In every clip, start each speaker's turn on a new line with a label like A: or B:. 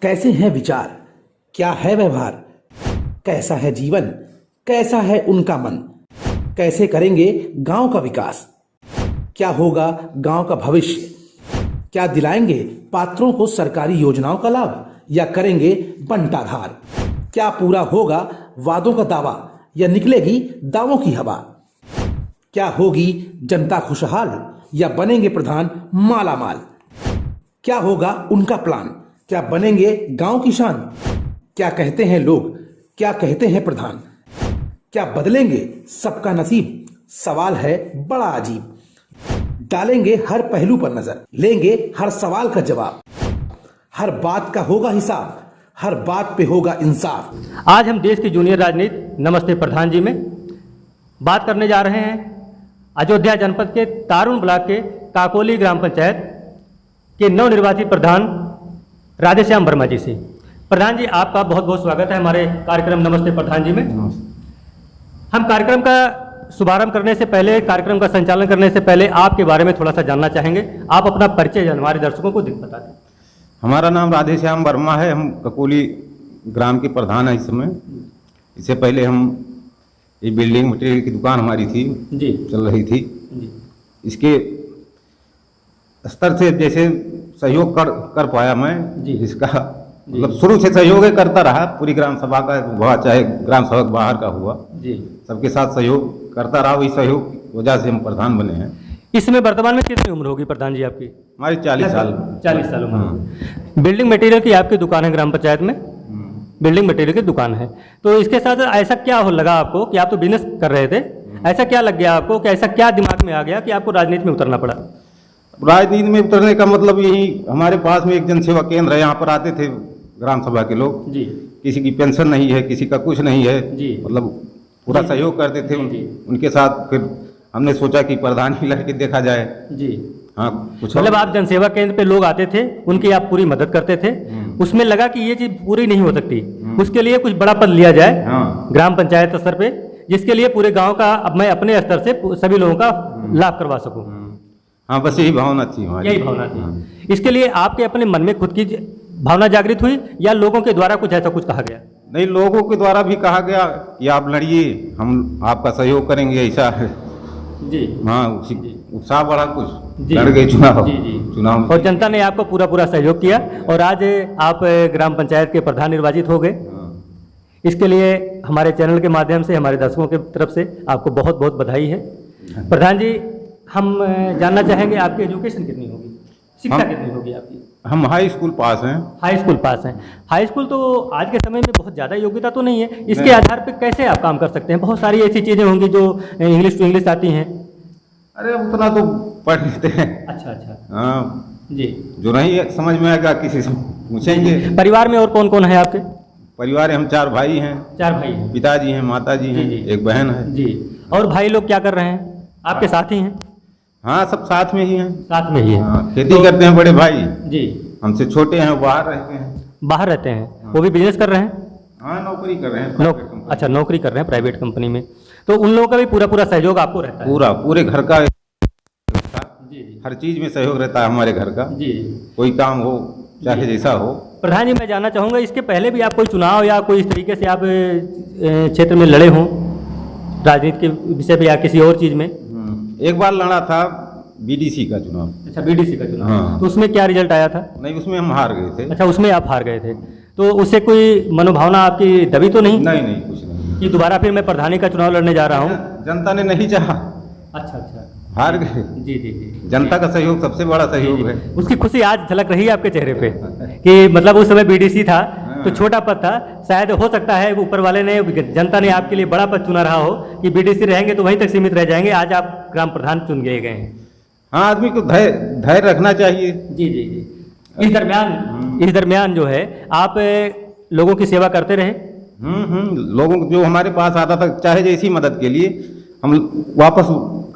A: कैसे हैं विचार, क्या है व्यवहार, कैसा है जीवन, कैसा है उनका मन, कैसे करेंगे गांव का विकास, क्या होगा गांव का भविष्य, क्या दिलाएंगे पात्रों को सरकारी योजनाओं का लाभ या करेंगे बंटाधार, क्या पूरा होगा वादों का दावा या निकलेगी दावों की हवा, क्या होगी जनता खुशहाल या बनेंगे प्रधान माला माल, क्या होगा उनका प्लान, क्या बनेंगे गांव की शान, क्या कहते हैं लोग, क्या कहते हैं प्रधान, क्या बदलेंगे सबका नसीब, सवाल है बड़ा अजीब। डालेंगे हर पहलू पर नजर, लेंगे हर सवाल का जवाब, हर बात का होगा हिसाब, हर बात पे होगा इंसाफ।
B: आज हम देश की जूनियर राजनीति नमस्ते प्रधान जी में बात करने जा रहे हैं अयोध्या जनपद के तारुण ब्लॉक के काकोली ग्राम पंचायत के नवनिर्वाचित प्रधान राधेश्याम वर्मा जी से। प्रधान जी, आपका बहुत बहुत स्वागत है हमारे कार्यक्रम नमस्ते प्रधान जी में। हम कार्यक्रम का शुभारंभ करने से पहले, कार्यक्रम का संचालन करने से पहले आपके बारे में थोड़ा सा जानना चाहेंगे। आप अपना परिचय हमारे दर्शकों को बता दें।
C: हमारा नाम राधेश्याम वर्मा है। हम ककोली ग्राम के प्रधान हैं इस समय। इससे पहले हम ये बिल्डिंग मटेरियल की दुकान हमारी थी
B: जी,
C: चल रही थी
B: जी।
C: इसके स्तर से जैसे सहयोग कर पाया मैं
B: जी।
C: इसका मतलब शुरू से सहयोग करता रहा। पूरी ग्राम सभा का हुआ, चाहे ग्राम सभा बाहर का हुआ,
B: जी,
C: सबके साथ सहयोग करता रहा। वही सहयोग की वजह से हम प्रधान बने हैं।
B: इस समय वर्तमान में कितनी उम्र होगी प्रधान जी आपकी?
C: हमारी 40 साल।
B: 40 साल उम्र। बिल्डिंग मटेरियल की आपकी दुकान है ग्राम पंचायत में, बिल्डिंग मटेरियल की दुकान है। तो इसके साथ ऐसा क्या लगा आपको कि आप तो बिजनेस कर रहे थे, ऐसा क्या लग गया आपको कि ऐसा क्या दिमाग में आ गया कि आपको राजनीति में उतरना पड़ा?
C: राजनीति में उतरने का मतलब यही, हमारे पास में एक जनसेवा केंद्र है। यहाँ पर आते थे ग्राम सभा के लोग
B: जी।
C: किसी की पेंशन नहीं है, किसी का कुछ नहीं है
B: जी।
C: मतलब पूरा सहयोग करते थे उनके साथ। फिर हमने सोचा कि प्रधान ही लड़के देखा जाए।
B: जी।
C: हाँ, कुछ
B: मतलब आप जनसेवा केंद्र पे लोग आते थे, उनकी आप पूरी मदद करते थे। उसमें लगा कि ये चीज पूरी नहीं हो सकती, उसके लिए कुछ बड़ा पद लिया जाए।
C: हाँ।
B: ग्राम पंचायत स्तर पे, जिसके लिए पूरे गांव का अब मैं अपने स्तर से सभी लोगों का लाभ करवा सकूं।
C: हाँ, बस यही भावना थी हमारी।
B: यही भावना थी। इसके लिए आपके अपने मन में खुद की भावना जागृत हुई या लोगों के द्वारा कुछ ऐसा कुछ कहा गया?
C: नहीं, लोगों के द्वारा भी कहा गया कि आप लड़िए, हम आपका सहयोग करेंगे, ऐसा है
B: जी।
C: हाँ, उत्साह बढ़ा, कुछ
B: जी।
C: लड़ गए चुनाव।
B: जी, जी।
C: चुनाव में।
B: और जनता ने आपको पूरा पूरा सहयोग किया और आज आप ग्राम पंचायत के प्रधान निर्वाचित हो गए। इसके लिए हमारे चैनल के माध्यम से, हमारे दर्शकों की तरफ से आपको बहुत बहुत बधाई है। प्रधान जी, हम जानना चाहेंगे आपकी एजुकेशन कितनी होगी, शिक्षा कितनी होगी आपकी?
C: हम हाई स्कूल पास हैं।
B: हाई स्कूल पास हैं। हाई स्कूल तो आज के समय में बहुत ज़्यादा योग्यता तो नहीं है, इसके आधार पर कैसे आप काम कर सकते हैं? बहुत सारी ऐसी चीज़ें होंगी जो इंग्लिश टू इंग्लिश आती हैं।
C: अरे उतना तो पढ़ लेते हैं।
B: अच्छा अच्छा।
C: हाँ
B: जी।
C: जो नहीं समझ में आएगा किसी से पूछेंगे।
B: परिवार में और कौन कौन है आपके?
C: परिवार में हम 4 भाई हैं।
B: 4 भाई हैं।
C: पिताजी हैं, माताजी हैं, एक बहन है।
B: जी। और भाई लोग क्या कर रहे हैं? आपके साथ ही हैं?
C: हाँ, सब साथ में ही हैं।
B: साथ में ही है।
C: हाँ, खेती करते हैं बड़े भाई।
B: जी।
C: हमसे छोटे हैं, वो बाहर रहते हैं।
B: बाहर रहते हैं। वो भी बिजनेस कर रहे हैं?
C: हाँ, नौकरी कर रहे हैं।
B: अच्छा, नौकरी कर रहे हैं प्राइवेट कंपनी में। तो उन लोगों का भी पूरा पूरा सहयोग आपको रहता है?
C: पूरे घर का
B: जी।
C: हर चीज में सहयोग रहता है हमारे घर का।
B: जी।
C: कोई काम हो, चाहे जैसा हो।
B: प्रधान जी, मैं जानना चाहूँगा, इसके पहले भी आप कोई चुनाव या कोई इस तरीके से आप क्षेत्र में लड़े हों, राजनीति के विषय पे या किसी और चीज़ में?
C: एक बार लड़ा था बीडीसी का चुनाव।
B: अच्छा, बीडीसी का चुनाव।
C: हाँ।
B: तो उसमें क्या रिजल्ट आया था?
C: नहीं, उसमें हम हार गए थे।
B: अच्छा, उसमें आप हार गए थे। तो उससे कोई मनोभावना आपकी दबी तो नहीं?
C: नहीं, कुछ नहीं।
B: कि दोबारा फिर मैं प्रधानी का चुनाव लड़ने जा रहा हूँ?
C: जनता ने नहीं चाहा,
B: अच्छा अच्छा।
C: हार गए।
B: जी जी जी।
C: जनता का सहयोग सबसे बड़ा सहयोग है।
B: उसकी खुशी आज झलक रही है आपके चेहरे पे कि मतलब उस समय बीडीसी था तो छोटा पद था, शायद हो सकता है ऊपर वाले ने, जनता ने आपके लिए बड़ा पद चुना रहा हो कि बीडीसी रहेंगे तो वहीं तक सीमित रह जाएंगे। आज आप ग्राम प्रधान चुन गए हैं।
C: हाँ, आदमी को धैर्य रखना चाहिए।
B: जी जी जी। इस दरमियान जो है आप लोगों की सेवा करते रहे?
C: लोगों को जो हमारे पास आता था, चाहे जैसी मदद के लिए, हम वापस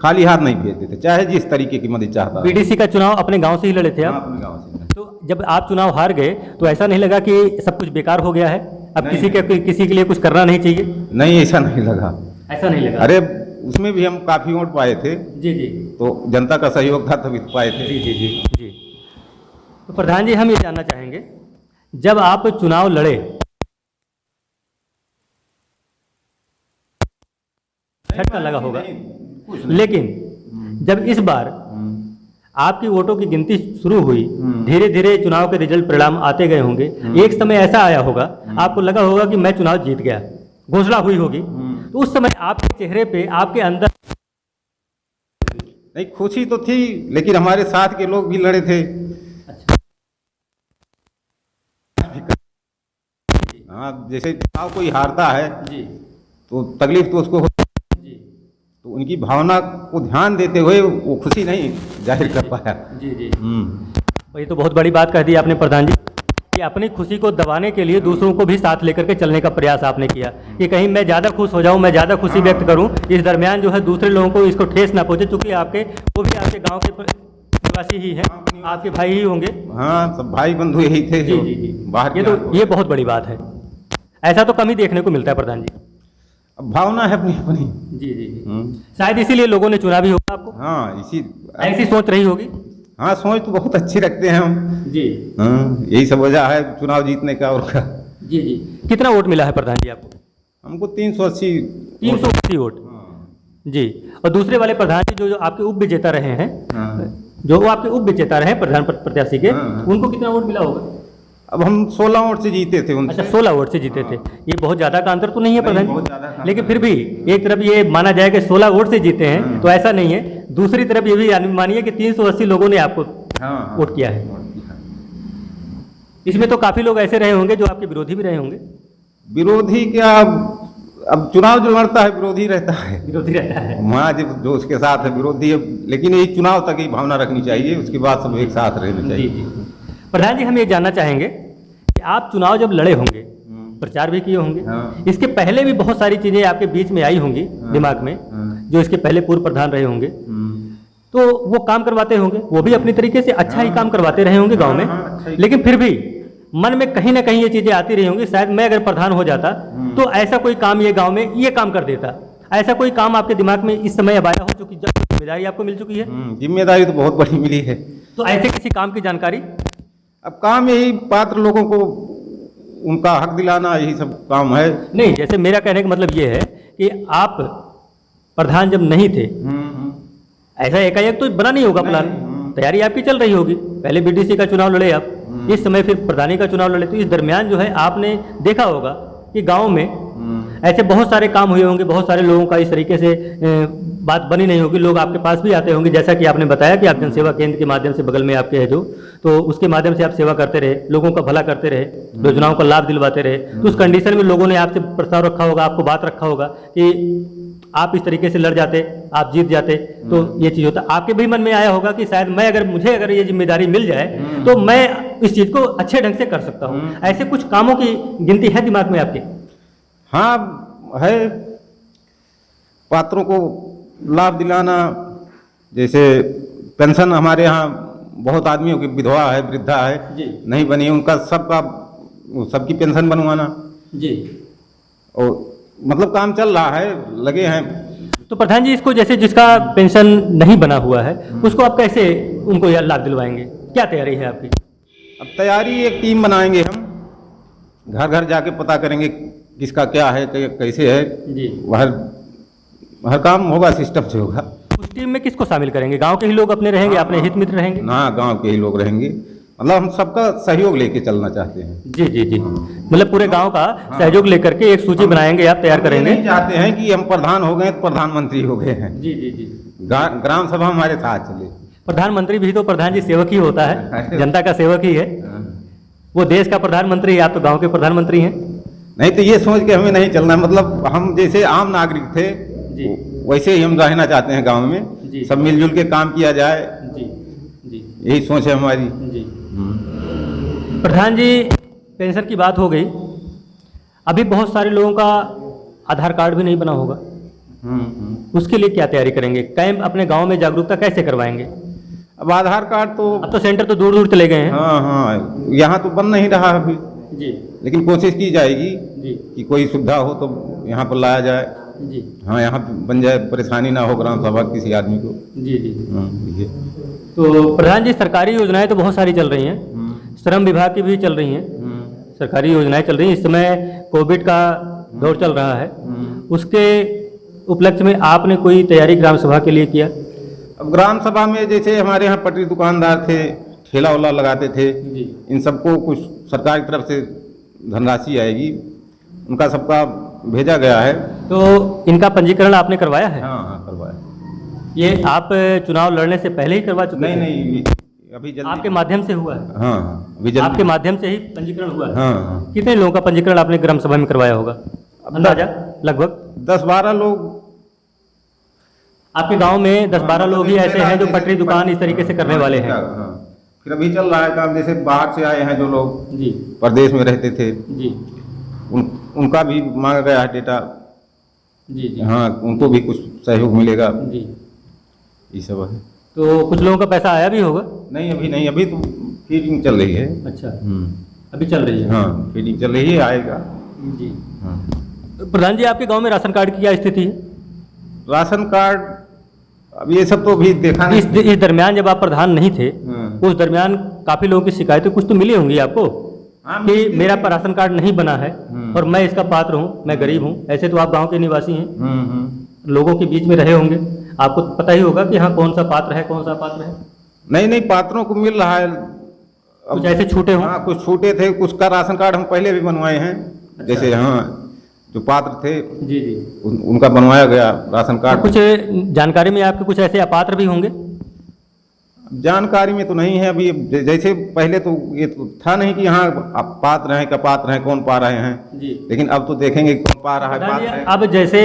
C: खाली हाथ नहीं भेजते थे, चाहे जिस तरीके की मदद चाहता।
B: बीडीसी का चुनाव अपने गांव से ही लड़े थे आप?
C: अपने गांव से।
B: तो जब आप चुनाव हार गए तो ऐसा नहीं लगा कि सब कुछ बेकार हो गया है, अब किसी के लिए कुछ करना नहीं चाहिए?
C: नहीं, ऐसा नहीं लगा।
B: ऐसा नहीं लगा?
C: अरे उसमें भी हम काफी वोट पाए थे।
B: जी जी।
C: तो जनता का सहयोग था तभी पाए थे।
B: जी जी जी जी। तो प्रधान जी, हम ये जानना चाहेंगे जब आप चुनाव लड़े, झटका लगा होगा, लेकिन जब इस बार आपकी वोटों की गिनती शुरू हुई, धीरे धीरे चुनाव के रिजल्ट परिणाम आते गए होंगे, एक समय ऐसा आया होगा आपको लगा होगा कि मैं चुनाव जीत गया, घोषणा हुई होगी, तो उस समय आपके चेहरे पे, आपके अंदर
C: नहीं, खुशी तो थी, लेकिन हमारे साथ के लोग भी लड़े थे। हाँ, जैसे चुनाव कोई हारता है
B: जी
C: तो तकलीफ तो उसको होती है,
B: जी
C: तो उनकी भावना को ध्यान देते हुए वो खुशी नहीं जाहिर कर पाया।
B: जी जी ये तो बहुत बड़ी बात कह दी आपने प्रधान जी, कि अपनी खुशी को दबाने के लिए दूसरों को भी साथ लेकर के चलने का प्रयास आपने किया कि कहीं मैं ज़्यादा खुश हो जाऊं, मैं ज़्यादा खुशी व्यक्त करूं, इस दरमियान जो है दूसरे लोगों को इसको ठेस ना पहुंचे, चूंकि वो भी आपके गांव के निवासी ही हैं, आपके भाई ही होंगे।
C: हाँ, सब भाई बंधु यही थे
B: जी
C: जो
B: जी जी
C: बाहर
B: ये बहुत बड़ी बात है, ऐसा तो कम ही देखने को मिलता है प्रधान जी।
C: अब भावना है अपनी अपनी।
B: जी जी जी शायद इसीलिए लोगों ने चुना भी होगा आपको।
C: हाँ, इसी
B: ऐसी सोच रही होगी।
C: हाँ, सोच तो बहुत अच्छी रखते हैं हम
B: जी
C: हाँ, यही सब वजह है चुनाव जीतने का और का।
B: जी जी कितना वोट मिला है प्रधान जी आपको?
C: हमको 380
B: वोट। जी, और दूसरे वाले प्रधान जी जो आपके उप विजेता रहे हैं, जो वो आपके उप विजेता रहे प्रधान प्रत्याशी के, उनको कितना वोट मिला होगा?
C: अब हम 16 वोट से जीते थे उनसे।
B: अच्छा, 16 वोट से जीते थे। ये बहुत ज़्यादा का अंतर तो नहीं है प्रधान
C: बहुत
B: जी,
C: ज़्यादा का
B: लेकिन फिर भी एक तरफ ये माना जाए कि 16 वोट से जीते हैं तो ऐसा नहीं है, दूसरी तरफ ये भी मानिए कि 380 लोगों ने आपको वोट किया है। इसमें तो काफ़ी लोग ऐसे रहे होंगे जो आपके विरोधी भी रहे होंगे।
C: विरोधी क्या, अब चुनाव जो लड़ता है विरोधी रहता है,
B: विरोधी रहता है।
C: वहाँ जो उसके साथ है विरोधी है, लेकिन ये चुनाव तक ही भावना रखनी चाहिए, उसके बाद सब एक साथ रहना चाहिए।
B: जी जी प्रधान जी, हम ये जानना चाहेंगे कि आप चुनाव जब लड़े होंगे, प्रचार भी किए होंगे, इसके पहले भी बहुत सारी चीज़ें आपके बीच में आई होंगी दिमाग में, जो इसके पहले पूर्व प्रधान रहे होंगे, तो वो काम करवाते होंगे, वो भी अपनी तरीके से अच्छा ही काम करवाते रहे होंगे गांव में, लेकिन फिर भी मन में कहीं ना कहीं ये चीज़ें आती रही होंगी, शायद मैं अगर प्रधान हो जाता तो ऐसा कोई काम ये गांव में ये काम कर देता। ऐसा कोई काम आपके दिमाग में इस समय अब आया हो चुकी, जब जिम्मेदारी आपको मिल चुकी है?
C: जिम्मेदारी तो बहुत बड़ी मिली है।
B: तो ऐसे किसी काम की जानकारी?
C: अब काम यही पात्र लोगों को उनका हक दिलाना, यही सब काम है।
B: नहीं, जैसे मेरा कहने का मतलब ये है कि आप प्रधान जब नहीं थे, ऐसा एकाएक तो बना नहीं होगा प्लान, तैयारी आपकी चल रही होगी, पहले बीडीसी का चुनाव लड़े आप, इस समय फिर प्रधानी का चुनाव लड़े, तो इस दरमियान जो है आपने देखा होगा कि गांव में ऐसे बहुत सारे काम हुए होंगे, बहुत सारे लोगों का इस तरीके से बात बनी नहीं होगी, लोग आपके पास भी आते होंगे, जैसा कि आपने बताया कि आप जनसेवा केंद्र के माध्यम से बगल में आपके है जो, तो उसके माध्यम से आप सेवा करते रहे, लोगों का भला करते रहे, योजनाओं का लाभ दिलवाते रहे, तो उस कंडीशन में लोगों ने आपसे प्रस्ताव रखा होगा, आपको बात रखा होगा कि आप इस तरीके से लड़ जाते, आप जीत जाते, तो ये चीज़ होता। आपके भी मन में आया होगा कि शायद मुझे अगर ये जिम्मेदारी मिल जाए तो मैं इस चीज़ को अच्छे ढंग से कर सकता हूँ। ऐसे कुछ कामों की गिनती है दिमाग में आपके?
C: हाँ है, पात्रों को लाभ दिलाना, जैसे पेंशन हमारे यहाँ बहुत आदमियों की विधवा है, वृद्धा है, नहीं बनी है, उनका सबकी पेंशन बनवाना
B: जी,
C: और मतलब काम चल रहा है, लगे हैं।
B: तो प्रधान जी, इसको जैसे जिसका पेंशन नहीं बना हुआ है उसको आप कैसे उनको लाभ दिलवाएंगे, क्या तैयारी है आपकी?
C: अब तैयारी, एक टीम बनाएंगे हम, घर घर जाके पता करेंगे किसका क्या है, कैसे है
B: जी,
C: हर काम होगा, सिस्टम से होगा।
B: उस टीम में किसको शामिल करेंगे? गांव के ही लोग अपने रहेंगे, अपने हित मित्र रहेंगे?
C: हाँ, गांव के ही लोग रहेंगे, मतलब हम सबका सहयोग लेके चलना चाहते हैं।
B: जी जी जी मतलब पूरे गांव का सहयोग लेकर के एक सूची बनाएंगे, आप तैयार करेंगे?
C: नहीं चाहते हैं कि हम प्रधान हो गए तो प्रधानमंत्री हो गए हैं।
B: जी जी जी
C: ग्राम सभा हमारे साथ चले।
B: प्रधानमंत्री भी तो प्रधान जी सेवक ही होता है, जनता का सेवक ही है, वो देश का प्रधानमंत्री है, आप तो गाँव के प्रधानमंत्री हैं।
C: नहीं तो ये सोच के हमें नहीं चलना, मतलब हम जैसे आम नागरिक थे वैसे ही हम रहना चाहते हैं गांव में, सब मिलजुल के काम किया जाए, यही सोच है हमारी।
B: प्रधान जी, पेंशन की बात हो गई, अभी बहुत सारे लोगों का आधार कार्ड भी नहीं बना होगा, उसके लिए क्या तैयारी करेंगे? कैंप अपने गांव में जागरूकता कैसे करवाएंगे?
C: अब आधार कार्ड तो
B: अब तो सेंटर तो दूर दूर चले गए हैं।
C: हाँ, यहाँ तो बन नहीं रहा अभी
B: जी,
C: लेकिन कोशिश की जाएगी
B: जी
C: कि कोई सुविधा हो तो यहाँ पर लाया जाए।
B: जी
C: हाँ, यहाँ बन जाए, परेशानी ना हो ग्राम सभा किसी आदमी को।
B: जी जी
C: ये
B: तो प्रधान जी, सरकारी योजनाएं तो बहुत सारी चल रही हैं, श्रम विभाग की भी चल रही हैं, सरकारी योजनाएं चल रही हैं। इस समय कोविड का दौर चल रहा है, उसके उपलक्ष्य में आपने कोई तैयारी ग्राम सभा के लिए किया?
C: अब ग्राम सभा में जैसे हमारे यहाँ पटरी दुकानदार थे, ठेला वाला लगाते थे, इन सबको कुछ सरकार की तरफ से धनराशि आएगी, उनका सबका भेजा गया है।
B: तो इनका पंजीकरण आपने करवाया है?
C: हाँ हाँ करवाया।
B: ये आप चुनाव लड़ने से पहले ही करवा चुके
C: नहीं
B: थे?
C: नहीं, अभी जल्दी।
B: आपके माध्यम से हुआ है?
C: हाँ हाँ, अभी जल्दी।
B: आपके माध्यम से ही पंजीकरण हुआ है?
C: हाँ हाँ।
B: कितने लोगों का पंजीकरण आपने ग्राम सभा में करवाया होगा अंदाजा? लगभग
C: 10-12 लोग।
B: आपके गांव में 10-12 लोग ही ऐसे हैं जो पटरी दुकान इस तरीके से करने वाले हैं?
C: हाँ। फिर अभी चल रहा है काम, जैसे बाहर से आए हैं जो लोग
B: जी,
C: प्रदेश में रहते थे,
B: जी
C: उनका भी मांगा गया है डेटा।
B: जी जी।
C: हाँ, उनको भी कुछ सहयोग मिलेगा।
B: जी,
C: ये सब है।
B: तो कुछ लोगों का पैसा आया भी होगा?
C: नहीं अभी नहीं, अभी तो फीडिंग चल रही है।
B: अच्छा, अभी चल रही है?
C: हाँ फीडिंग चल रही है, आएगा।
B: जी।
C: हाँ।
B: प्रधान जी, आपके गांव में राशन कार्ड की क्या स्थिति है?
C: राशन कार्ड अब ये सब तो भी देखा नहीं।
B: इस दरमियान जब आप प्रधान नहीं थे,
C: हाँ।
B: उस दरमियान काफी लोगों की शिकायतें कुछ तो मिली होंगी आपको
C: हाँ,
B: कि
C: मिली।
B: मेरा राशन कार्ड नहीं बना है और मैं इसका पात्र हूँ, मैं गरीब हूँ। ऐसे तो आप गांव के निवासी हैं, लोगों के बीच में रहे होंगे, आपको पता ही होगा कि हाँ कौन सा पात्र है, कौन सा पात्र है।
C: नहीं नहीं, पात्रों को मिल रहा है। अब
B: कुछ ऐसे छूटे हों?
C: हाँ कुछ छूटे थे, कुछ का राशन कार्ड हम पहले भी बनवाए हैं।
B: अच्छा।
C: जैसे हाँ जो पात्र थे
B: जी जी,
C: उनका बनवाया गया राशन कार्ड।
B: कुछ जानकारी में आपके कुछ ऐसे अपात्र भी होंगे?
C: जानकारी में तो नहीं है अभी। जैसे पहले तो ये तो था नहीं कि हाँ आप पात्र हैं, का पात्र हैं, कौन पा रहे हैं
B: जी।
C: लेकिन अब तो देखेंगे कौन पा रहा है, पात्र है।
B: अब जैसे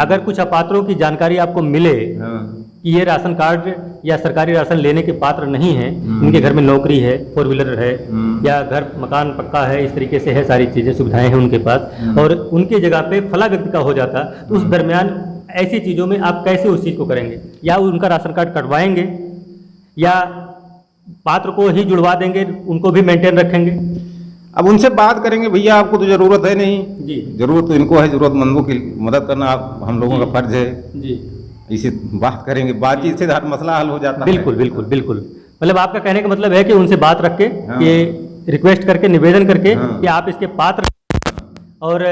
B: अगर कुछ अपात्रों की जानकारी आपको मिले
C: हाँ।
B: कि ये राशन कार्ड या सरकारी राशन लेने के पात्र नहीं है, इनके घर में नौकरी है, 4 व्हीलर है या घर मकान पक्का है, इस तरीके से है, सारी चीज़ें सुविधाएं हैं उनके पास, और उनकी जगह पे फला व्यक्ति का हो जाता, तो उस दरमियान ऐसी चीज़ों में आप कैसे उस चीज़ को करेंगे? या उनका राशन कार्ड कटवाएंगे या पात्र को ही जुड़वा देंगे, उनको भी मेंटेन रखेंगे?
C: अब उनसे बात करेंगे, भैया आपको तो जरूरत है नहीं
B: जी,
C: जरूरत तो इनको है, जरूरतमंदों की मदद करना आप हम लोगों का फर्ज है।
B: जी,
C: इसे बात करेंगे, बातचीत से हर मसला हल हो जाता है।
B: बिल्कुल बिल्कुल बिल्कुल। मतलब आपका कहने का मतलब है कि उनसे बात रख के,
C: हाँ।
B: ये रिक्वेस्ट करके, निवेदन करके
C: हाँ।
B: कि आप इसके पात्र और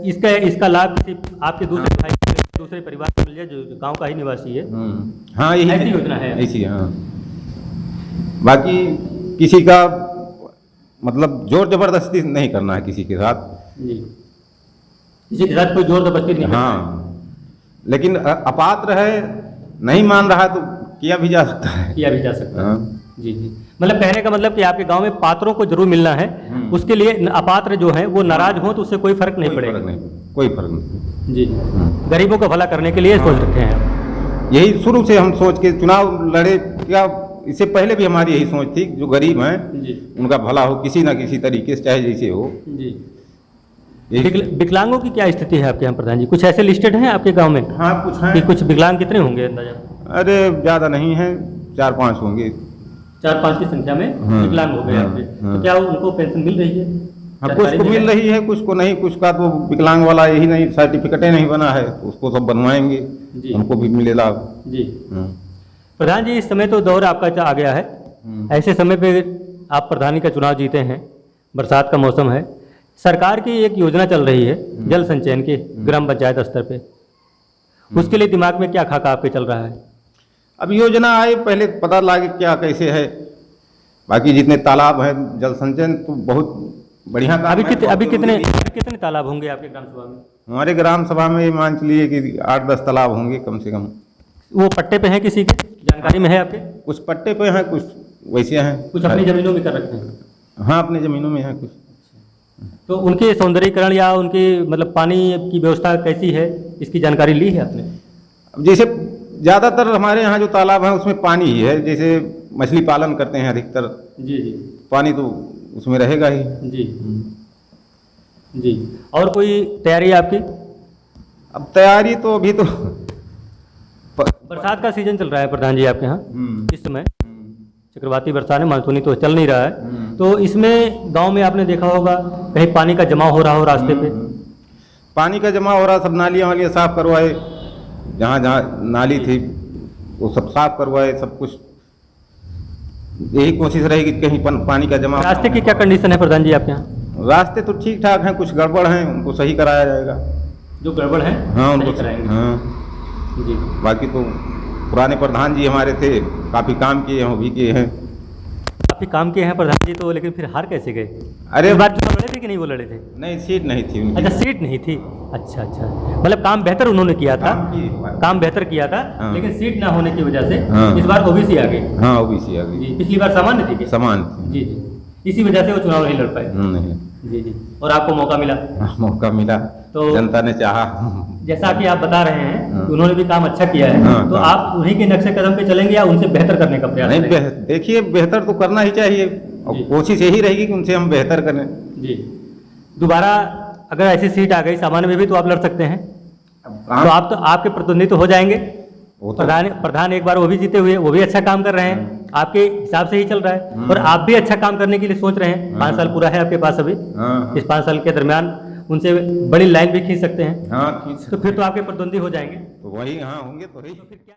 B: इसका लाभ किसी आपके दूसरे भाई, दूसरे परिवार को मिल जाए जो गांव का ही निवासी है।
C: हाँ यही
B: ऐसी योजना है।
C: ऐसी, हाँ। बाकी किसी का मतलब जोर जबरदस्ती नहीं करना है किसी के साथ।
B: जी, किसी के साथ कोई जोर जबरदस्ती नहीं।
C: हाँ, लेकिन अपात्र है, नहीं मान रहा तो किया भी जा सकता है।
B: किया भी जा सकता है।
C: हाँ।
B: जी जी, मतलब कहने का मतलब कि आपके गांव में पात्रों को जरूर मिलना है, उसके लिए अपात्र जो है वो नाराज हो तो उससे कोई फर्क नहीं पड़ेगा।
C: कोई फर्क नहीं।
B: जी, गरीबों को भला करने के लिए सोच रखे हैं।
C: यही शुरू से हम सोच के चुनाव लड़े, क्या इससे पहले भी हमारी यही सोच थी, जो गरीब हैं उनका भला हो किसी ना किसी तरीके से, चाहे जैसे हो।
B: जी। विकलांगों की क्या स्थिति है आपके यहाँ प्रधान जी? कुछ ऐसे लिस्टेड हैं आपके गांव में?
C: हाँ कुछ हैं।
B: कि कुछ विकलांग कितने होंगे अंदाजा?
C: अरे ज़्यादा नहीं है, 4-5 होंगे।
B: 4-5 की संख्या में विकलांग हो गए आपके। तो क्या उनको पेंशन मिल रही है?
C: हाँ कुछ को मिल रही है, कुछ को नहीं। कुछ का तो विकलांग वाला यही नहीं, सर्टिफिकेट नहीं बना है, तो उसको सब बनवाएंगे, उनको भी मिले लाभ।
B: जी प्रधान जी, इस समय तो दौर आपका आ गया है, ऐसे समय पे आप प्रधानी का चुनाव जीते हैं, बरसात का मौसम है, सरकार की एक योजना चल रही है जल संचयन की ग्राम पंचायत स्तर पे, उसके लिए दिमाग में क्या खाका आपके चल रहा है? अब
C: योजना आए पहले पता लगे क्या कैसे है। बाकी जितने तालाब हैं, जल संचयन तो बहुत बढ़िया काम है।
B: अभी कितने तालाब होंगे आपके ग्राम सभा में?
C: हमारे ग्राम सभा में मान चलिए कि 8-10 तालाब होंगे कम से कम।
B: वो पट्टे पे हैं किसी के, जानकारी में है आपके?
C: कुछ पट्टे पे हैं, कुछ वैसे हैं,
B: कुछ अपनी जमीनों में कर रखे हैं।
C: हाँ अपनी जमीनों में हैं कुछ।
B: तो उनके सौंदर्यीकरण या उनकी मतलब पानी की व्यवस्था कैसी है, इसकी जानकारी ली है आपने?
C: अब जैसे ज़्यादातर हमारे यहाँ जो तालाब हैं उसमें पानी ही है, जैसे मछली पालन करते हैं अधिकतर। जी जी, पानी तो उसमें रहेगा ही। जी
B: जी। और कोई तैयारी है आपकी?
C: अब तैयारी तो अभी तो
B: बरसात का सीजन चल रहा है प्रधान जी आपके यहाँ इस समय, चक्रवाती बरसात है, मानसूनी तो चल नहीं रहा है, तो इसमें गांव में आपने देखा होगा कहीं पानी का जमाव हो रहा हो रास्ते पे?
C: पानी का जमा हो रहा, सब नालियाँ वालियाँ साफ करवाए, जहाँ जहाँ नाली थी वो सब साफ करवाए, सब कुछ यही कोशिश रहेगी कहीं पानी का जमा।
B: रास्ते की क्या कंडीशन है प्रधान जी आपके यहाँ?
C: रास्ते तो ठीक ठाक हैं, कुछ गड़बड़ हैं, उनको सही कराया जाएगा।
B: जो गड़बड़ है
C: हाँ
B: सही
C: उनको
B: कराएंगे।
C: हाँ,
B: जी।
C: बाकी तो पुराने प्रधान जी हमारे थे, काफ़ी काम किए हैं, वो भी किए हैं।
B: काफ़ी काम किए हैं प्रधान जी तो, लेकिन फिर हार कैसे गए?
C: अरे
B: इस बार चुनाव लड़े थे कि नहीं वो लड़े थे?
C: नहीं, सीट नहीं थी उनकी।
B: अच्छा, सीट नहीं थी। अच्छा अच्छा, मतलब काम बेहतर उन्होंने किया था, काम बेहतर किया था,
C: हाँ।
B: लेकिन सीट ना होने की वजह से
C: हाँ।
B: इस बार ओबीसी आ गई।
C: हाँ ओबीसी आ गई।
B: जी, पिछली बार सामान्य थी क्या?
C: समान थी।
B: जी जी, इसी वजह से वो चुनाव नहीं लड़ पाए।
C: नहीं,
B: जी जी, और आपको मौका मिला।
C: मौका मिला
B: तो
C: जनता ने चाहा।
B: जैसा कि आप बता रहे हैं
C: हाँ।
B: कि उन्होंने भी काम अच्छा किया है,
C: हाँ,
B: तो
C: हाँ।
B: आप उन्हीं के नक्शे कदम पे चलेंगे या उनसे बेहतर करने का प्रयास
C: नहीं,
B: करेंगे?
C: देखिए बेहतर तो करना ही चाहिए, और
B: जी।
C: कोशिश यही रहेगी कि उनसे हम बेहतर करें।
B: जी, दोबारा अगर ऐसी सीट आ गई सामान्य में भी तो आप लड़ सकते हैं।
C: अब
B: तो
C: काम
B: आप तो आपके प्रतिनिधि तो हो जाएंगे।
C: वो तो
B: प्रधान एक बार वो भी जीते हुए, वो भी अच्छा काम कर रहे हैं, आपके हिसाब से ही चल रहा है, और आप भी अच्छा काम करने के लिए सोच रहे हैं। 5 साल पूरा है आपके पास अभी,
C: हाँ
B: इस 5 साल के दरमियान उनसे बड़ी लाइन भी खींच सकते हैं,
C: हाँ, ठीक
B: तो फिर तो आपके प्रतिद्वंदी हो जाएंगे।
C: तो वही हाँ होंगे तो ही।
B: तो फिर क्या